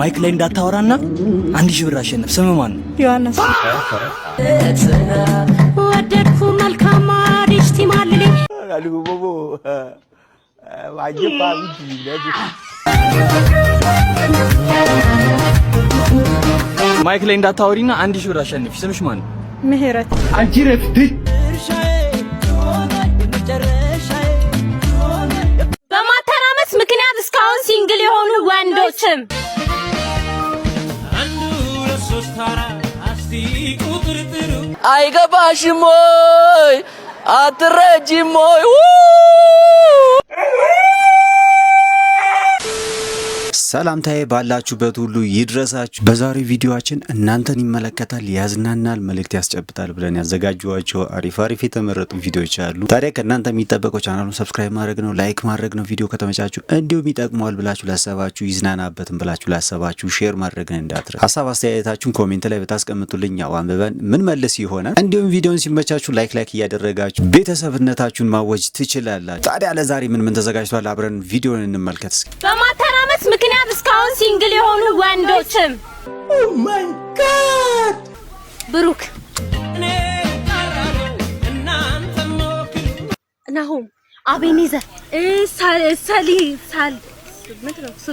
ማይክ ላይ እንዳታወራና 1000 ብር አሸነፍ። ስም ማን ነው? ዮሐንስ። ወደድኩ መልካም አዲስ ቲማልሊ አልቦቦ ዋጅባ ማይክ ላይ እንዳታወሪና 1000 ብር አሸነፍ። ስምሽ ማን ነው? ምህረት። አንቺ ረፍት በማተራመስ ምክንያት እስካሁን ሲንግል የሆኑ ወንዶችም አይገባሽም ወይ አትረጂም ወይ? ሰላምታዬ ባላችሁበት ሁሉ ይድረሳችሁ። በዛሬው ቪዲዮአችን እናንተን ይመለከታል፣ ያዝናናል፣ መልእክት ያስጨብጣል ብለን ያዘጋጀዋቸው አሪፍ የተመረጡ ቪዲዮዎች አሉ። ታዲያ ከእናንተ የሚጠበቀው ቻናሉን ሰብስክራይብ ማድረግ ነው፣ ላይክ ማድረግ ነው። ቪዲዮ ከተመቻችሁ እንዲሁም ይጠቅመዋል ብላችሁ ላሰባችሁ፣ ይዝናናበትም ብላችሁ ላሰባችሁ ሼር ማድረግን እንዳትረሱ። ሀሳብ አስተያየታችሁን ኮሜንት ላይ ብታስቀምጡልኝ ያው አንብበን ምን መልስ ይሆናል። እንዲሁም ቪዲዮን ሲመቻችሁ ላይክ እያደረጋችሁ ቤተሰብነታችሁን ማወጅ ትችላላችሁ። ታዲያ ለዛሬ ምን ተዘጋጅቷል? አብረን ቪዲዮን እንመልከት። በማተራመስ ምክንያት እስካሁን ሲንግል የሆኑ ወንዶችም ኦ ማይ ጋድ ብሩክ ናሆም አቤኔዘር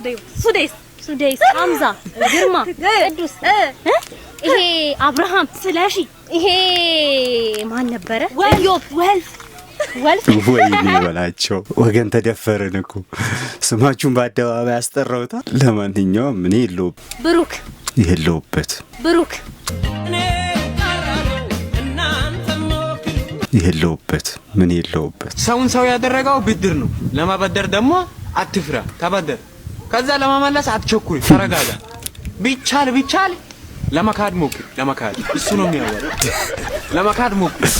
ሱዴስ ሐምዛ ግርማ ቅዱስ ይሄ አብርሃም ስለሺ ይሄ ማን ነበረ? ኢዮብ ወይኔ በላቸው ወገን ተደፈረን እኮ ስማችሁን በአደባባይ ያስጠራውታል። ለማንኛውም እኔ ብሩክ ብሩክ ምን የለውበት ሰውን ሰው ያደረገው ብድር ነው። ለማበደር ደግሞ አትፍራ፣ ተበደር። ከዛ ለማመለስ አትቸኩል፣ ተረጋጋ። ቢቻል ለመካድ ሞክር። እሱ ነው የሚያወራው። ለመካድ ሞክር።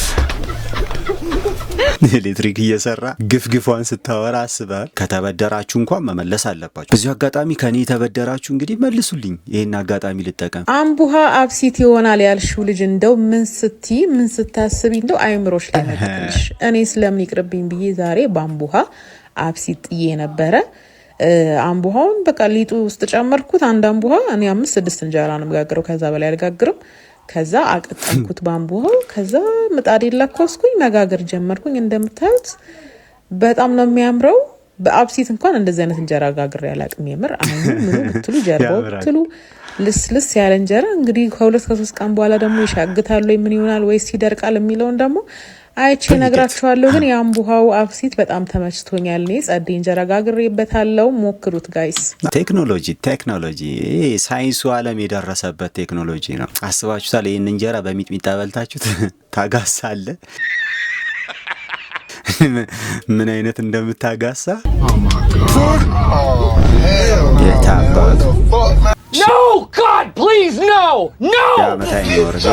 ኤሌክትሪክ እየሰራ ግፍግፏን ስታወራ አስባል። ከተበደራችሁ እንኳን መመለስ አለባችሁ። በዚህ አጋጣሚ ከኔ የተበደራችሁ እንግዲህ መልሱልኝ። ይሄን አጋጣሚ ልጠቀም። አምቡሃ አብሲት ይሆናል ያልሽው ልጅ እንደው ምን ስታስቢ እንደው አይምሮሽ ላይ መጥተሽ እኔ ስለምን ይቅርብኝ ብዬ ዛሬ በአምቡሃ አብሲት ጥዬ ነበረ። አምቡሃውን በቃ ሊጡ ውስጥ ጨመርኩት። አንድ አምቡሃ እኔ 5-6 እንጀራ ነው መጋገረው፣ ከዛ በላይ አልጋግርም። ከዛ አቀጠንኩት ባምቡው። ከዛ ምጣድ ለኮስኩኝ መጋገር ጀመርኩኝ። እንደምታዩት በጣም ነው የሚያምረው። በአብሲት እንኳን እንደዚህ አይነት እንጀራ ጋግሬ አላቅም። የምር አሁን ምኑ ብትሉ ጀርባው ብትሉ ልስልስ ያለ እንጀራ እንግዲህ ከ2-3 ቀን በኋላ ደግሞ ይሻግታል ወይ ምን ይሆናል ወይስ ይደርቃል የሚለውን ደግሞ አይቼ ነግራችኋለሁ። ግን የአምቡሃው አብሲት በጣም ተመችቶኛል። እኔ ጸዴ እንጀራ ጋግሬበታለሁ። ሞክሩት ጋይስ። ቴክኖሎጂ ሳይንሱ ዓለም የደረሰበት ቴክኖሎጂ ነው። አስባችሁታል? ይህን እንጀራ በሚጥሚጣ በልታችሁት ታጋሳለ ምን አይነት እንደምታጋሳ የታባቱ No God please no ያመታኝ ወርዶ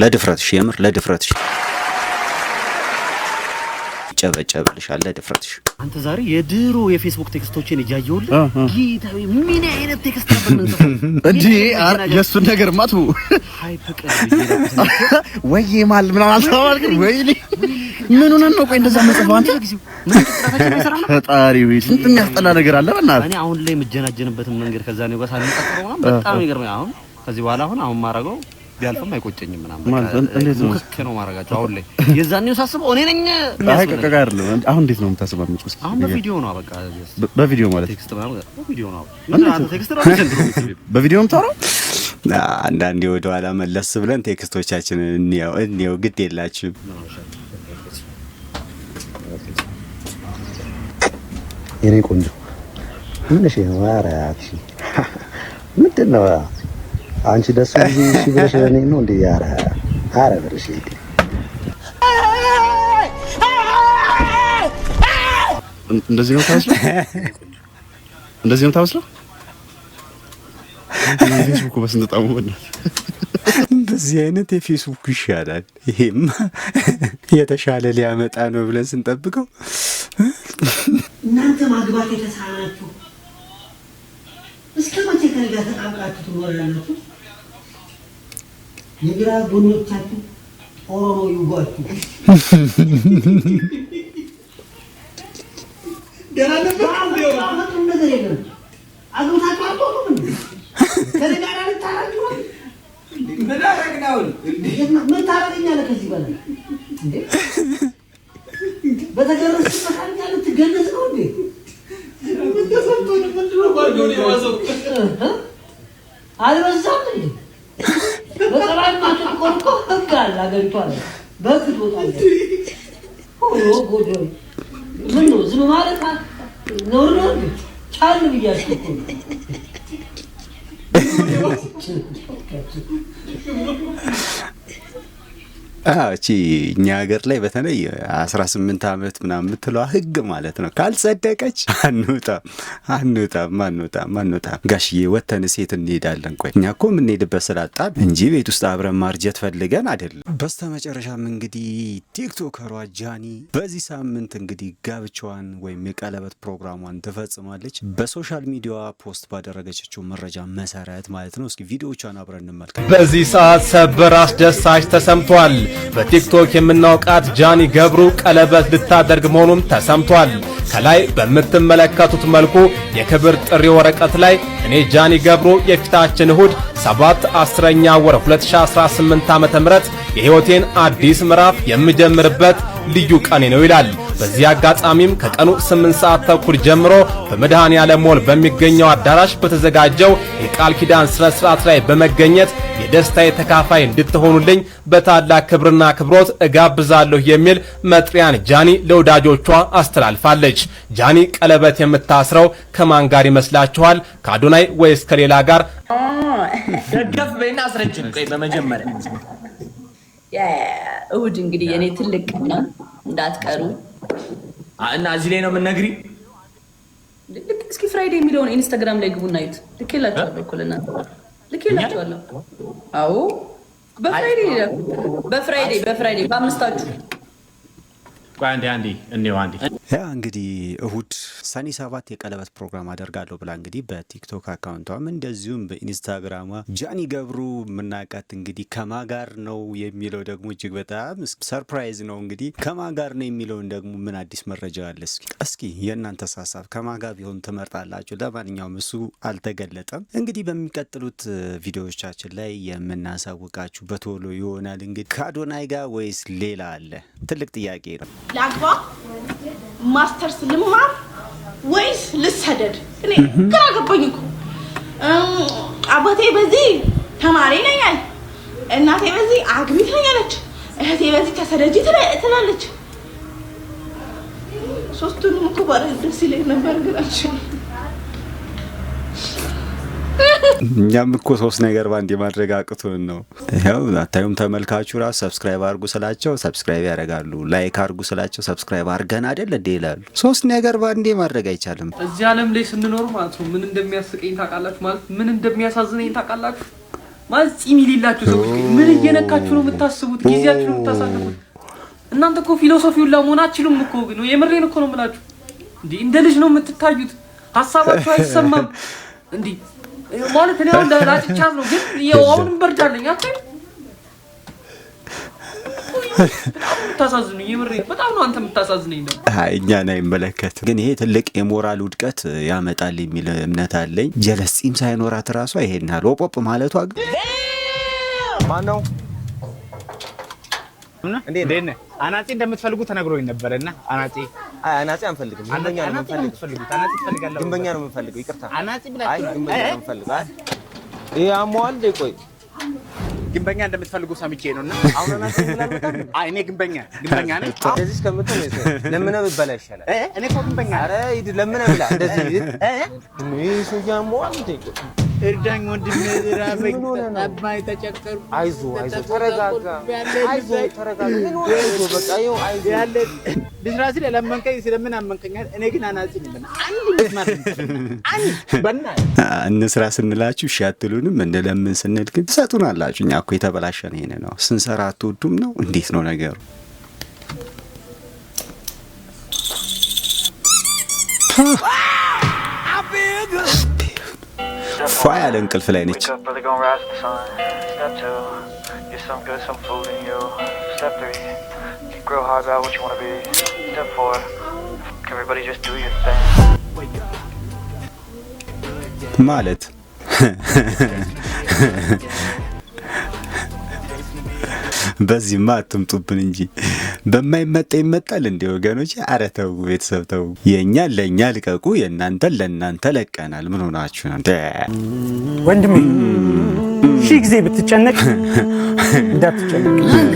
ለድፍረትሽ የምር ለድፍረትሽ ጨበጨብልሻል። ለድፍረትሽ አንተ ዛሬ የድሮ የፌስቡክ ቴክስቶችን እያየሁልህ ጌታዬ ምን አይነት ቴክስት ነበር እንዴ? የሱ ነገር ማቱ ሃይ ፍቅር ወይ ማል ምን አልተባልክ ወይ ምን ሆነ ነው? ቆይ እንደዛ መጽሐፍ አንተ ጊዜው ምን ተጣጣች ይሰራ ነው? ፈጣሪ ወይ ስንት የሚያስጠላ ነገር አለ። በእናትህ እኔ አሁን ላይ የምጀናጀንበትን መንገድ ከዛ ነው ጋር ሳንጠቅረው ነው በጣም ይገርማል። አሁን ከዚህ በኋላ አሁን ማረጋው ቢያልፍም አይቆጨኝም ምናምን ማለት እንዴት ነው ከከ ነው ማረጋቸው አሁን ላይ የዛኔው ሳስበው እኔ ነኝ አይ አይደለም። አሁን እንዴት ነው የምታስበው? ምንጭስ አሁን በቪዲዮ ነው በቃ በቪዲዮ ማለት ቴክስት ማለት በቪዲዮ ነው። አንተ ቴክስት ነው በቪዲዮ የምታወራው? አንዳንዴ ወደ ኋላ መለስ ብለን ቴክስቶቻችንን እንየው ግድ የላችሁም። የኔ ቆንጆ ምንሽ ነው? ኧረ አክሲ ምንድን ነው አንቺ ደስ ይልሽ ብለሽ እኔ ነው እንዴ? ኧረ ብለሽ እንደዚህ ነው ታስለው እንደዚህ ነው ታስለው ፌስቡክ በስንጣው ወንድ በዚህ አይነት የፌስቡክ ይሻላል። ይሄም የተሻለ ሊያመጣ ነው ብለን ስንጠብቀው እናንተ ማግባት የተሳናችሁ እስከ መቼ ከእኔ ጋር ተጣብቃችሁ ትኖራላችሁ? የግራ ጎኖቻችሁ ኦሮሞ ይጓቹ ገና ነበር ነገር የለም አግብታችሁ አትወጡም እንዴ ከሌላ ጋር ታራጁ ምን አረግናው ምን ታረጋኛለህ ከዚህ በላይ እንዴ በተገረስ መካከል ትገነዝ ነው እንዴ ምን ተሰምቶኝ ምንድነው ባዶኔ ዋሰው አልበዛም እንዴ በጠባይ ማጥቆርቆ ህጋል አገሪቷል በግዶታል ኦ ጎጆይ ምን ነው ዝም ማለት ነው ነው ቻል ብያስኩ እቺ እኛ ሀገር ላይ በተለይ 18 አመት ምናምን የምትለው ህግ ማለት ነው ካልጸደቀች አንወጣም ጋሽዬ ወተን ሴት እንሄዳለን ቆይ እኛ እኮ የምንሄድበት ስላጣን እንጂ ቤት ውስጥ አብረን ማርጀት ፈልገን አይደለም በስተመጨረሻም እንግዲህ ቲክቶከሯ ጃኒ በዚህ ሳምንት እንግዲህ ጋብቻዋን ወይም የቀለበት ፕሮግራሟን ትፈጽማለች በሶሻል ሚዲያዋ ፖስት ባደረገችው መረጃ መሰረት ማለት ነው እስኪ ቪዲዮቿን አብረን እንመልከት በዚህ ሰዓት ሰበር አስደሳች ተሰምቷል በቲክቶክ የምናውቃት ጃኒ ገብሩ ቀለበት ልታደርግ መሆኑን ተሰምቷል ከላይ በምትመለከቱት መልኩ የክብር ጥሪ ወረቀት ላይ እኔ ጃኒ ገብሩ የፊታችን እሁድ 7/10ኛ ወር 2018 ዓ.ም የህይወቴን አዲስ ምዕራፍ የምጀምርበት ልዩ ቀኔ ነው ይላል በዚህ አጋጣሚም ከቀኑ 8 ሰዓት ተኩል ጀምሮ በመድኃኔዓለም ሞል በሚገኘው አዳራሽ በተዘጋጀው የቃል ኪዳን ስነ ስርዓት ላይ በመገኘት የደስታዬ ተካፋይ እንድትሆኑልኝ በታላቅ ክብርና አክብሮት እጋብዛለሁ የሚል መጥሪያን ጃኒ ለወዳጆቿ አስተላልፋለች ጃኒ ቀለበት የምታስረው ከማን ጋር ይመስላችኋል ከአዶናይ ወይስ ከሌላ ጋር ደገፍ በእና አስረጅን ቆይ በመጀመሪያ እሁድ እንግዲህ የኔ ትልቅ ነው እንዳትቀሩ እና እዚህ ላይ ነው የምንነግሪ እስኪ ፍራይዴ የሚለውን ኢንስታግራም ላይ ግቡና እዩት ልኬላችኋለሁ እኮ ለእናንተ ልኬላችኋለሁ አዎ በፍራይዴ በአምስታችሁ አንዴ እንዴው ያ እንግዲህ እሁድ ሰኔ 7 የቀለበት ፕሮግራም አደርጋለሁ ብላ እንግዲህ በቲክቶክ አካውንቷም እንደዚሁም በኢንስታግራሟ ጃኒ ገብሩ ምናቃት እንግዲህ ከማጋር ነው የሚለው ደግሞ እጅግ በጣም ሰርፕራይዝ ነው እንግዲህ ከማጋር ነው የሚለውን ደግሞ ምን አዲስ መረጃ አለ እስኪ የእናንተ ሐሳብ ከማጋር ቢሆን ትመርጣላችሁ ለማንኛውም እሱ አልተገለጠም እንግዲህ በሚቀጥሉት ቪዲዮዎቻችን ላይ የምናሳውቃችሁ በቶሎ ይሆናል እንግዲህ ከአዶናይ ጋር ወይስ ሌላ አለ ትልቅ ጥያቄ ነው ላግባ ማስተርስ ልማር ወይስ ልሰደድ እኔ ግራ ገባኝ እኮ አባቴ በዚህ ተማሪ ነኝ አለ እናቴ በዚህ አግቢ ትለኛለች እህቴ በዚህ ተሰደጂ ትላለች ሶስቱንም እኮ ባለ ደስ ይለኝ ነበር ግን አልችልም እኛም እኮ ሶስት ነገር ባንዴ ማድረግ አቅቶን ነው ያው አታዩም ተመልካቹ ራስ ሰብስክራይብ አድርጉ ስላቸው ሰብስክራይብ ያደርጋሉ ላይክ አድርጉ ስላቸው ሰብስክራይብ አድርገን አይደል እንዴ ይላሉ ሶስት ነገር ባንዴ ማድረግ አይቻልም እዚህ ዓለም ላይ ስንኖር ማለት ነው ምን እንደሚያስቀኝ ታውቃላችሁ ማለት ምን እንደሚያሳዝነኝ ታውቃላችሁ ማለት ጺም ይላችሁ ሰዎች ምን እየነካችሁ ነው የምታስቡት ጊዜያችሁ ነው የምታሳልፉት እናንተ እኮ ፊሎሶፊውን ለመሆናችሁም እኮ ግን የምሬን እኮ ነው የምላችሁ እንዴ እንደ ልጅ ነው የምትታዩት ሐሳባችሁ አይሰማም እንዴ ማለት ነው እንደ ላጭቻት ነው ግን የአሁን በርዳለኝ አትይ ታሳዝኑኝ የምሬ በጣም ነው አንተ የምታሳዝነኝ ነው እኛን አይመለከት ግን ይሄ ትልቅ የሞራል ውድቀት ያመጣል የሚል እምነት አለኝ ጀለስም ሳይኖራት ራሱ ይሄናል ወፖፕ ማለቷ ማን ነው እንዴ አናጺ እንደምትፈልጉ ተነግሮኝ ነበርና አናጺ አንፈልግም ግንበኛ ነው የምንፈልገው አናጺ ትፈልጋለህ ግንበኛ ነው የምንፈልገው ይቅርታ አናጺ ብላችሁ ግንበኛ ነው የምንፈልገው ይሄ አሟል ቆይ ግንበኛ እንደምትፈልጉ ሰምቼ ነውና አሁን አናጺ ብላችሁ እኔ ግንበኛ ነኝ እንደዚህ እስከምትል ለምን ብበላ ይሻላል እኔ እኮ ግንበኛ አረ ይድ ለምን ብላ እንደዚህ እኔ ሰው ያሟል እርዳኝ ወንድሜ ራበኝ አባይ ተጨቀሩ አይዞ ተረጋጋ ምን ወይዞ በቃ ይው አይዞ ያለ ቢዝራሲ ለለመንከኝ ስለምን አመንከኛል እኔ ግን አናጺ ነኝ አንድ በእና እንስራ ስንላችሁ እሺ አትሉንም እንደለምን ስንል ግን ትሰጡናላችሁ እኛ እኮ የተበላሸን ይሄን ነው ስንሰራ አትወዱም ነው እንዴት ነው ነገሩ ፋያ ለእንቅልፍ ላይ ነች Step 3, grow hard about what you want to be. Step 4, everybody just do your thing. ማለት በዚህማ አትምጡብን እንጂ በማይመጣ ይመጣል እንዴ ወገኖች? ኧረ ተው ቤተሰብ ተው። የእኛን ለእኛ ልቀቁ፣ የእናንተን ለእናንተ ለቀናል። ምን ሆናችሁ ነው ወንድሜ? ሺህ ጊዜ ብትጨነቅ እንዳትጨነቅ።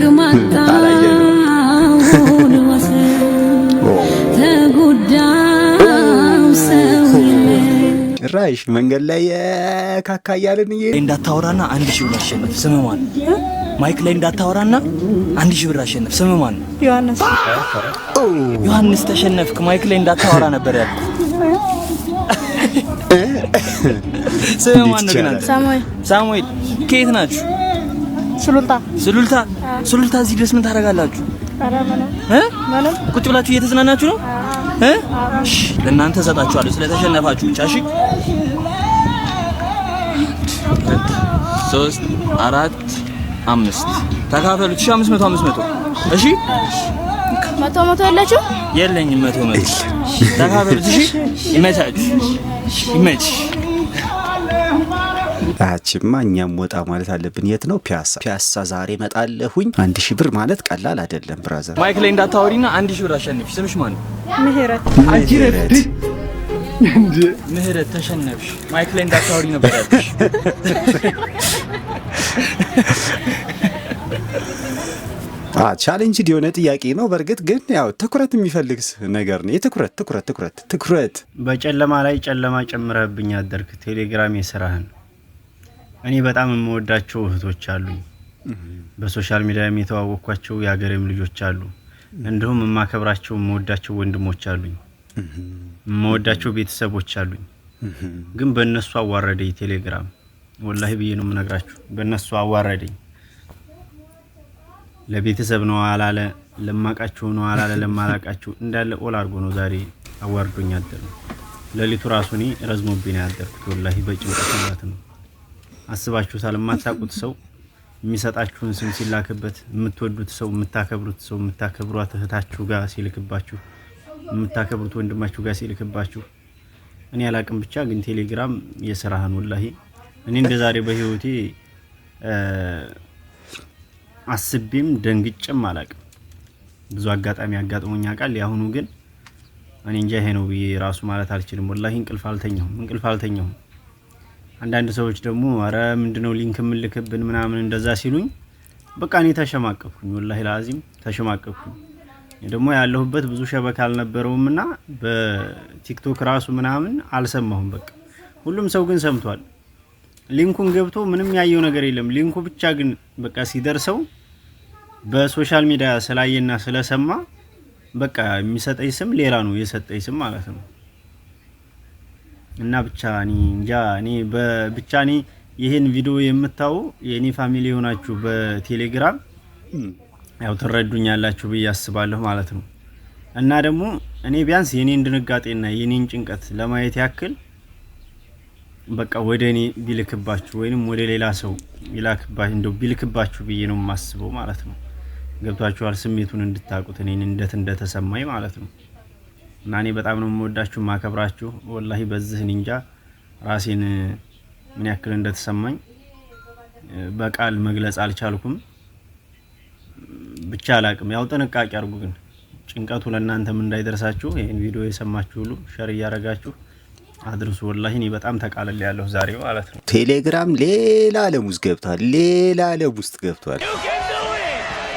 ራይሽ መንገድ ላይ ካካ እያልን እንዳታወራና 1000 ብር አሸነፍ። ስምህ ማን? ማይክ ላይ እንዳታወራና 1000 ብር አሸነፍ። ስምህ ማን? ዮሐንስ። ዮሐንስ ተሸነፍክ። ማይክ ላይ እንዳታወራ ነበር ያልኩት። ስምህ ማን ነው ግን አንተ? ሳሙኤል። ሳሙኤል ከየት ናችሁ? ሱሉልታ። ሱሉልታ። ሱሉልታ እዚህ ድረስ ምን ታደርጋላችሁ? ምንም። ቁጭ ብላችሁ እየተዝናናችሁ ነው? እሺ ለእናንተ እሰጣችኋለሁ ስለተሸነፋችሁ ብቻ። እሺ 3 4 5 ተካፈሉት። 500 500። እሺ 100 ያላችሁ? የለኝም 100 ተካፈሉት። እሺ ይመቻችሁ። ይመች አችማ እኛም ወጣ ማለት አለብን። የት ነው? ፒያሳ። ፒያሳ ዛሬ እመጣለሁኝ። 1000 ብር ማለት ቀላል አይደለም ብራዘር። ማይክ ላይ እንዳታወሪና 1000 ብር አሸንፍሽ። ስምሽ ማን ነው? ምህረት። ምህረት ተሸነፍሽ። ማይክ ላይ እንዳታወሪ ነበር ያልኩሽ። ቻሌንጅ የሆነ ጥያቄ ነው። በእርግጥ ግን ያው ትኩረት የሚፈልግ ነገር ነው። የትኩረት ትኩረት ትኩረት ትኩረት። በጨለማ ላይ ጨለማ ጨምረህብኝ አደርክ። ቴሌግራም የስራህን እኔ በጣም የምወዳቸው እህቶች አሉኝ። በሶሻል ሚዲያ የተዋወቅኳቸው የሀገሬም ልጆች አሉ። እንዲሁም የማከብራቸው የምወዳቸው ወንድሞች አሉኝ። የምወዳቸው ቤተሰቦች አሉኝ። ግን በእነሱ አዋረደኝ ቴሌግራም። ወላሂ ብዬ ነው የምነግራችሁ። በእነሱ አዋረደኝ። ለቤተሰብ ነው አላለ፣ ለማቃቸው ነው አላለ፣ ለማላቃቸው እንዳለ ኦል አርጎ ነው ዛሬ አዋርዶኝ አደረ። ለሊቱ ራሱ እኔ ረዝሞብኝ ያደርኩት ወላሂ በጭንቀት ማለት ነው። አስባችሁታል? የማታውቁት ሰው የሚሰጣችሁን ስም ሲላክበት፣ የምትወዱት ሰው፣ የምታከብሩት ሰው፣ የምታከብሯት እህታችሁ ጋር ሲልክባችሁ፣ የምታከብሩት ወንድማችሁ ጋር ሲልክባችሁ፣ እኔ አላቅም ብቻ ግን ቴሌግራም የስራህን ወላሂ እኔ እንደዛሬ በህይወቴ አስቤም ደንግጬም አላቅም። ብዙ አጋጣሚ አጋጥሞኛ ቃል ያሁኑ ግን እኔ እንጃ ይሄ ነው ብዬ ራሱ ማለት አልችልም። ወላሂ እንቅልፍ አልተኛሁም። አንዳንድ ሰዎች ደግሞ አረ ምንድነው ሊንክ ምልክብን ምናምን እንደዛ ሲሉኝ በቃ እኔ ተሸማቀቅኩኝ። ወላሂ ላዚም ተሸማቀቅኩኝ። ደግሞ ያለሁበት ብዙ ሸበካ አልነበረውምና በቲክቶክ ራሱ ምናምን አልሰማሁም። በቃ ሁሉም ሰው ግን ሰምቷል። ሊንኩን ገብቶ ምንም ያየው ነገር የለም። ሊንኩ ብቻ ግን በቃ ሲደርሰው በሶሻል ሚዲያ ስላየና ስለሰማ በቃ የሚሰጠኝ ስም ሌላ ነው የሰጠኝ ስም ማለት ነው። እና ብቻ እኔ እንጃ እኔ በብቻ እኔ ይሄን ቪዲዮ የምታዩ የኔ ፋሚሊ ሆናችሁ በቴሌግራም ያው ትረዱኛላችሁ ብዬ አስባለሁ ማለት ነው። እና ደግሞ እኔ ቢያንስ የኔን ድንጋጤና የኔን ጭንቀት ለማየት ያክል በቃ ወደኔ ቢልክባችሁ ወይንም ወደ ሌላ ሰው ይላክባችሁ እንደው ቢልክባችሁ ብዬ ነው የማስበው ማለት ነው። ገብታችኋል? ስሜቱን እንድታቁት እኔን እንደተሰማኝ ማለት ነው። እና እኔ በጣም ነው የምወዳችሁ ማከብራችሁ። ወላሂ በዚህ እንጃ ራሴን ምን ያክል እንደተሰማኝ በቃል መግለጽ አልቻልኩም። ብቻ አላቅም። ያው ጥንቃቄ አድርጉ። ግን ጭንቀቱ ለእናንተም እንዳይደርሳችሁ ይሄን ቪዲዮ የሰማችሁ ሁሉ ሼር እያረጋችሁ አድርሱ። ወላሂ እኔ በጣም ተቃለል ያለሁ ዛሬ ማለት ነው። ቴሌግራም ሌላ ዓለም ውስጥ ገብቷል።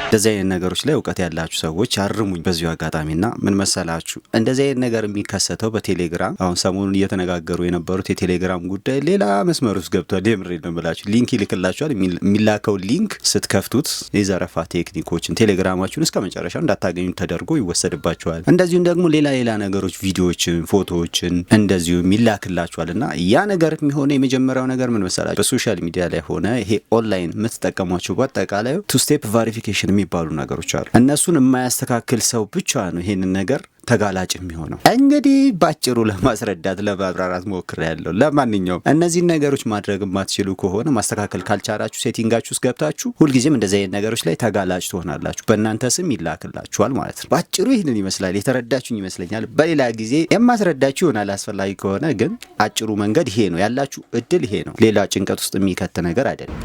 እንደዚህ አይነት ነገሮች ላይ እውቀት ያላችሁ ሰዎች አርሙኝ በዚሁ አጋጣሚና ምን መሰላችሁ፣ እንደዚህ አይነት ነገር የሚከሰተው በቴሌግራም አሁን ሰሞኑን እየተነጋገሩ የነበሩት የቴሌግራም ጉዳይ ሌላ መስመር ውስጥ ገብቷል። የምሬ ነው ብላችሁ ሊንክ ይልክላችኋል። የሚላከው ሊንክ ስትከፍቱት የዘረፋ ቴክኒኮችን ቴሌግራማችሁን እስከ መጨረሻው እንዳታገኙ ተደርጎ ይወሰድባችኋል። እንደዚሁም ደግሞ ሌላ ነገሮች ቪዲዮዎችን፣ ፎቶዎችን እንደዚሁ ይላክላችኋልና ያ ነገር የሚሆነው የመጀመሪያው ነገር ምን መሰላችሁ፣ በሶሻል ሚዲያ ላይ ሆነ ይሄ ኦንላይን የምትጠቀሟቸው በአጠቃላይ ቱ ስቴፕ ቬሪፊኬሽን የሚባሉ ነገሮች አሉ። እነሱን የማያስተካክል ሰው ብቻ ነው ይሄንን ነገር ተጋላጭ የሚሆነው። እንግዲህ ባጭሩ ለማስረዳት ለማብራራት ሞክሬያለሁ። ለማንኛውም እነዚህን ነገሮች ማድረግ የማትችሉ ከሆነ ማስተካከል ካልቻላችሁ ሴቲንጋችሁ ውስጥ ገብታችሁ ሁልጊዜም እንደዚህ አይነት ነገሮች ላይ ተጋላጭ ትሆናላችሁ። በእናንተ ስም ይላክላችኋል ማለት ነው። ባጭሩ ይህንን ይመስላል። የተረዳችሁኝ ይመስለኛል። በሌላ ጊዜ የማስረዳችሁ ይሆናል አስፈላጊ ከሆነ፣ ግን አጭሩ መንገድ ይሄ ነው። ያላችሁ እድል ይሄ ነው። ሌላ ጭንቀት ውስጥ የሚከት ነገር አይደለም።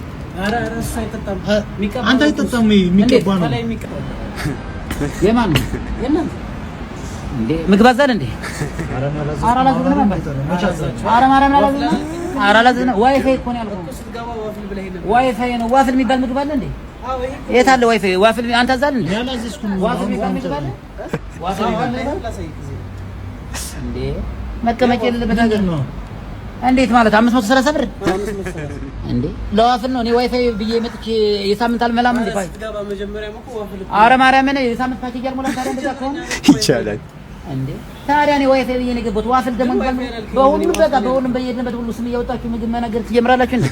አንተ አይጠጣም የሚቀባ ነው። የማን የማን እንዴ ምግብ አዛል እንዴ? ዋይፋይ እኮ ነው ያልኩህ። ዋይፋይ ነው። ዋፍል የሚባል ምግብ አለ እንዴ? የት አለ ዋይፋይ? ዋፍል አንተ አዛል እንዴ? ዋፍል የሚባል ምግብ አለ? ዋፍል የሚባል እንዴ? መቀመጫ የሌለበት ነገር ነው። እንዴት ማለት 530 ብር እንዴ? ለዋፍል ነው። እኔ ዋይፋይ ብዬ መጥቼ የሳምንት አልመላም እንዴ? ኧረ ማርያምን የሳምንት ፓኬጅ አልሞላም። ታዲያ እንደዛ ከሆነ ይቻላል እንዴ? ታዲያ እኔ ዋይፋይ ብዬ ነው የገባሁት። ዋፍል ደግሞ በሁሉም በቃ በሁሉም በየሄድንበት ሁሉ ስም እያወጣችሁ ምግብ መናገር ትጀምራላችሁ እንዴ?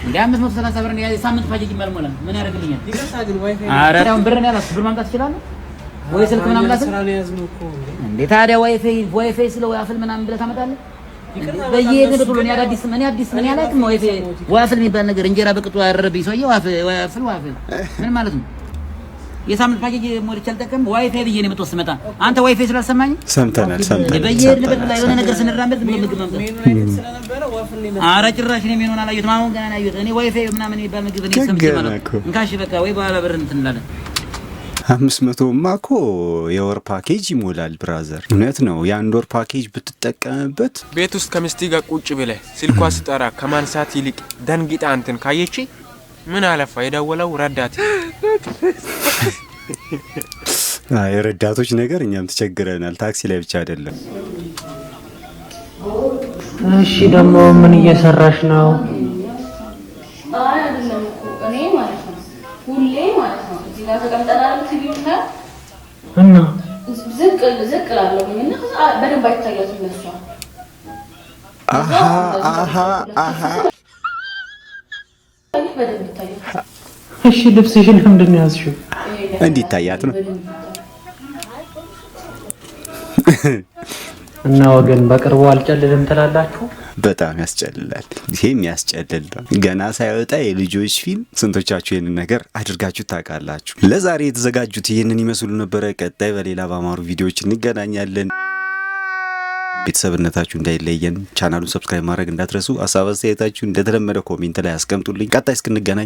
እንዴ 530 ብር ነው የሳምንት ፓኬጅ አልሞላም። ምን ያደርግልኛል? ኧረ አሁን ብር ነው ያላችሁ። ብር ማምጣት ትችላለህ ወይ? ስልክ ምናምን ላስብ እንዴ? ታዲያ ዋይፋይ ስለ ዋፍል ምናምን ብለህ ታመጣለህ? በየሄድንበት ሁሉ እኔ አዲስ ምን ያላቅም ዋፍል የሚባል ነገር እንጀራ በቅጡ ያረረብኝ ሰውዬ ዋፍል ምን ማለት ነው? የሳምንት ፓኬጅ ሞልቼ አልጠቀምም። ዋይፋይ ብዬ ነው የምትወስድ መጣ። አንተ ዋይፋይ ስላልሰማኝ ሰምተናል። በየሄድንበት ላይ የሆነ ነገር ስንራመድ ምግብ ማምጣት ኧረ ጭራሽ ነው ሜኑን አላየሁትም። አሁን ገና ነው ያየሁት። እኔ ዋይፋይ ምናምን የሚባል ምግብ እኔ ሰምቼ ማለት ነው። እንካሽ በቃ ወይ በኋላ ብር እንትን እንላለን። 500ማ እኮ የወር ፓኬጅ ይሞላል ብራዘር። እውነት ነው። የአንድ ወር ፓኬጅ ብትጠቀምበት ቤት ውስጥ ከምስቲ ጋር ቁጭ ብለህ ስልኳ ስጠራ ከማንሳት ይልቅ ደንግጣ አንተን ካየች ምን አለፋ የደወለው ረዳት። የረዳቶች ነገር እኛም ተቸግረናል። ታክሲ ላይ ብቻ አይደለም። እሺ ደግሞ ምን እየሰራሽ ነው? አይ አይደለም እኮ እኔ ማለት ነው ሁሌ ማለት ነው እዚህ ጋር ተቀምጠናል ቲቪውና እና ዝቅ ላለሁኝ እና በደንብ አይታያትም ለሷ። እሺ ልብስሽን ለምንድን ነው ያዝሽው? እንዲታያት ነው። እና ወገን በቅርቡ አልጨልልም ትላላችሁ? በጣም ያስጨልላል። ይሄም ያስጨልል ነው። ገና ሳይወጣ የልጆች ፊልም ስንቶቻችሁ ይሄንን ነገር አድርጋችሁ ታውቃላችሁ? ለዛሬ የተዘጋጁት ይሄንን ይመስሉ ነበረ። ቀጣይ በሌላ በአማሩ ቪዲዮዎች እንገናኛለን። ቤተሰብነታችሁ እንዳይለየን ቻናሉን ሰብስክራይብ ማድረግ እንዳትረሱ። ሀሳብ አስተያየታችሁ እንደተለመደ ኮሜንት ላይ አስቀምጡልኝ። ቀጣይ እስክንገናኝ